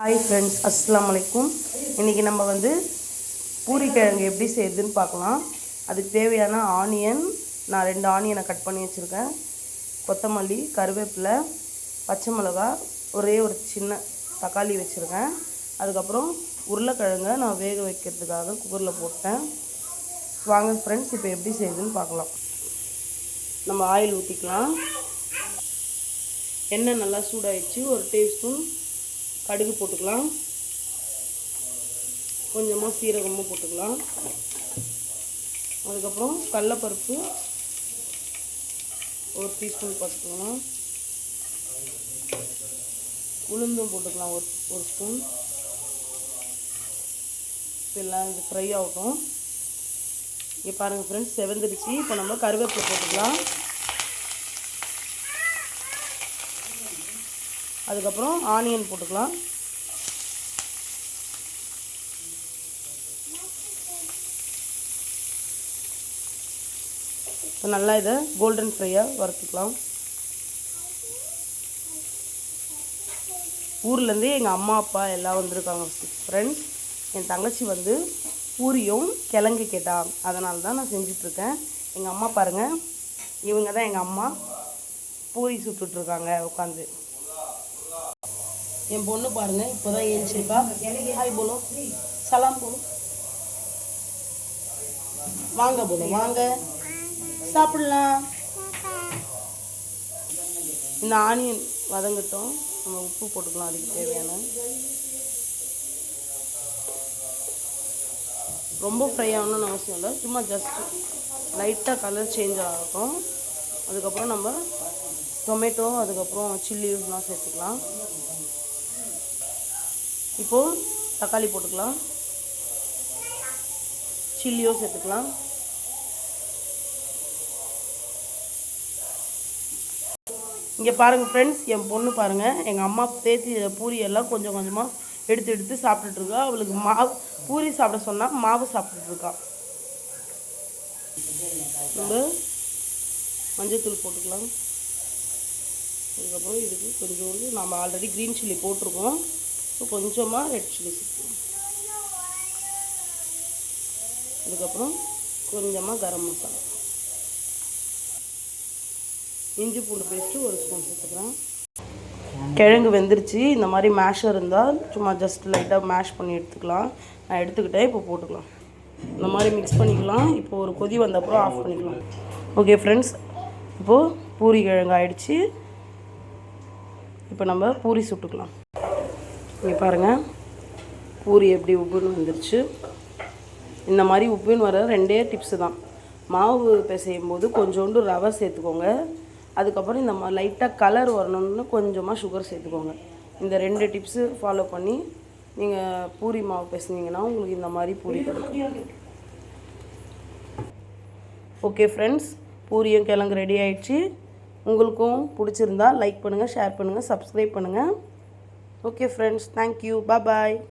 Hi friends, அஸ்ஸலாமு அலைக்கும். இன்றைக்கி நம்ம பூரி கிழங்கு எப்படி செய்யுதுன்னு பார்க்கலாம். அதுக்கு தேவையான ஆனியன், நான் 2 ஆனியனை கட் பண்ணி வச்சுருக்கேன். கொத்தமல்லி, கருவேப்பிலை, பச்சை மிளகா, ஒரே ஒரு சின்ன தக்காளி வச்சுருக்கேன். அதுக்கப்புறம் உருளைக்கிழங்கை நான் வேக வைக்கிறதுக்காக குக்கரில் போட்டேன். வாங்க ஃப்ரெண்ட்ஸ், இப்போ எப்படி செய்யுதுன்னு பார்க்கலாம். நம்ம ஆயில் ஊற்றிக்கலாம். எண்ணெய் நல்லா சூடாகிடுச்சு. ஒரு டீஸ்பூன் கடுகு போட்டுக்கலாம். கொஞ்சமாக சீரகமும் போட்டுக்கலாம். அதுக்கப்புறம் கடலைப்பருப்பு ஒரு டீஸ்பூன் போட்டுக்கலாம். உளுந்தும் போட்டுக்கலாம் ஒரு ஸ்பூன். இதெல்லாம் இது ஃப்ரை ஆகட்டும். இங்கே பாருங்கள் ஃப்ரெண்ட்ஸ், செவந்துடுச்சு. இப்போ நம்ம கருவேப்பிலை போட்டுக்கலாம். அதுக்கப்புறம் ஆனியன் போட்டுக்கலாம். இப்போ நல்லா இதை கோல்டன் ஃப்ரையாக வறுத்துக்கலாம். ஊர்லேருந்து எங்கள் அம்மா அப்பா எல்லாம் வந்திருக்காங்க ஃப்ரெண்ட்ஸ். என் தங்கச்சி பூரியும் கிழங்கு கேட்டா, அதனால தான் நான் செஞ்சிட்ருக்கேன். எங்கள் அம்மா பாருங்கள், இவங்க தான் எங்கள் அம்மா. பூரி சுட்டுட்ருக்காங்க உட்காந்து. என் பொண்ணு பாருங்கள், இப்போ தான் ஏஞ்சிருக்கா. ஹாய் போலும், சலாம் போலும், வாங்க போலும், வாங்க சாப்பிடலாம். இந்த ஆனியன் வதங்கட்டும். நம்ம உப்பு போட்டுக்கலாம் அதுக்கு தேவையான. ரொம்ப ஃப்ரை ஆகணும்னு அவசியம் இல்லை, சும்மா ஜஸ்ட் லைட்டாக கலர் சேஞ்ச் ஆகட்டும். அதுக்கப்புறம் நம்ம டொமேட்டோ, அதுக்கப்புறம் சில்லிலாம் சேர்த்துக்கலாம். இப்போது தக்காளி போட்டுக்கலாம். சில்லியோ சேர்த்துக்கலாம். இங்கே பாருங்கள் ஃப்ரெண்ட்ஸ், என் பொண்ணு பாருங்கள், எங்கள் அம்மா தேத்தி பூரி எல்லாம் கொஞ்சம் கொஞ்சமாக எடுத்து சாப்பிட்டுட்ருக்கா. அவளுக்கு பூரி சாப்பிட சொன்னால் மாவு சாப்பிட்டுட்ருக்கா. நம்ம மஞ்சள்தூள் போட்டுக்கலாம். அதுக்கப்புறம் இதுக்கு கொஞ்சோண்டு நம்ம ஆல்ரெடி க்ரீன் சில்லி போட்டிருக்கோம். ஸோ கொஞ்சமாக ரெட் சில்லி சேர்த்துக்கலாம். அதுக்கப்புறம் கொஞ்சமாக கரம் மசாலா, இஞ்சி பூண்டு பேஸ்ட்டு ஒரு ஸ்பூன் சேர்த்துக்கிறேன். கிழங்கு வெந்துருச்சு. இந்த மாதிரி மேஷர் இருந்தால் சும்மா ஜஸ்ட் லைட்டாக மேஷ் பண்ணி எடுத்துக்கலாம். நான் எடுத்துக்கிட்டேன். இப்போ போட்டுக்கலாம். இந்த மாதிரி மிக்ஸ் பண்ணிக்கலாம். இப்போ ஒரு கொதி வந்தப்புறம் ஆஃப் பண்ணிக்கலாம். ஓகே ஃப்ரெண்ட்ஸ், இப்போது பூரி கிழங்கு ஆகிடுச்சு. இப்போ நம்ம பூரி சுட்டுக்கலாம். இங்கே பாருங்கள், பூரி எப்படி உப்புன்னு வந்துருச்சு. இந்த மாதிரி உப்புன்னு வர 2 டிப்ஸு தான். மாவு பிசையும் போது கொஞ்சோண்டு ரவை சேர்த்துக்கோங்க. அதுக்கப்புறம் இந்த லைட்டாக கலர் வரணும்னு கொஞ்சமாக சுகர் சேர்த்துக்கோங்க. இந்த 2 டிப்ஸு ஃபாலோ பண்ணி நீங்கள் பூரி மாவு பிசைஞ்சிங்கன்னா உங்களுக்கு இந்த மாதிரி பூரி கிடைக்கும். ஓகே ஃப்ரெண்ட்ஸ், பூரியும் கிழங்கு ரெடி ஆகிடுச்சு. உங்களுக்கும் பிடிச்சிருந்தா லைக் பண்ணுங்கள், ஷேர் பண்ணுங்கள், சப்ஸ்கிரைப் பண்ணுங்கள். ஓகே ஃப்ரெண்ட்ஸ், தேங்க்யூ, பாய்.